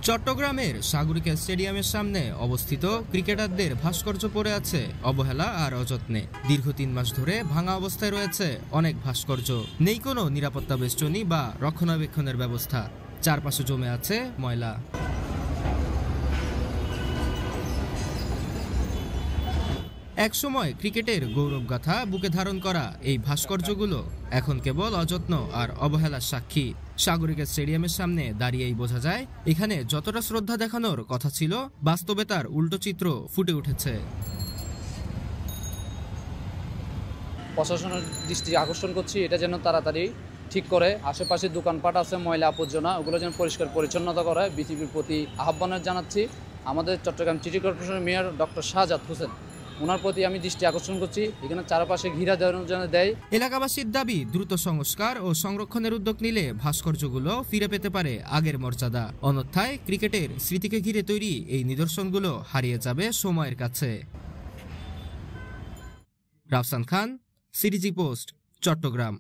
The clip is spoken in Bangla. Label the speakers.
Speaker 1: চট্টগ্রামের সাগরিকা স্টেডিয়ামের সামনে অবস্থিত ক্রিকেটারদের ভাস্কর্য পড়ে আছে অবহেলা আর অযত্নে। দীর্ঘ ৩ মাস ধরে ভাঙা অবস্থায় রয়েছে অনেক ভাস্কর্য। নেই কোনো নিরাপত্তা বেষ্টনী বা রক্ষণাবেক্ষণের ব্যবস্থা। চারপাশে জমে আছে ময়লা। একসময় ক্রিকেটের গৌরবগাথা বুকে ধারণ করা এই ভাস্কর্যগুলো এখন কেবল অযত্ন আর অবহেলার সাক্ষী। সাগরিকা স্টেডিয়ামের সামনে দাঁড়িয়েই বোঝা যায়, এখানে যতটা শ্রদ্ধা দেখানোর কথা ছিল, বাস্তবে তার উল্টো চিত্র ফুটে উঠেছে।
Speaker 2: প্রশাসনের দৃষ্টি আকর্ষণ করছি, এটা যেন তাড়াতাড়ি ঠিক করে। আশেপাশে দোকানপাট আছে, ময়লা আবর্জনা, ওগুলো যেন পরিষ্কার পরিচ্ছন্নতা করে বিসিবির প্রতি আহ্বান জানাচ্ছি। আমাদের চট্টগ্রাম সিটি কর্পোরেশনের মেয়র ডক্টর শাহজাদ হোসেন, ওনার প্রতি আমি দৃষ্টি আকর্ষণ করছি, এখানে চারপাশে ঘিরা যেন দেয়।
Speaker 1: এলাকাবাসীর দাবি, দ্রুত সংস্কার ও সংরক্ষণের উদ্যোগ নিলে ভাস্কর্যগুলো ফিরে পেতে পারে আগের মর্যাদা। অন্যথায় ক্রিকেটের স্মৃতিকে ঘিরে তৈরি এই নিদর্শনগুলো হারিয়ে যাবে সময়ের কাছে। রাফসান খান, সিটিজি পোস্ট, চট্টগ্রাম।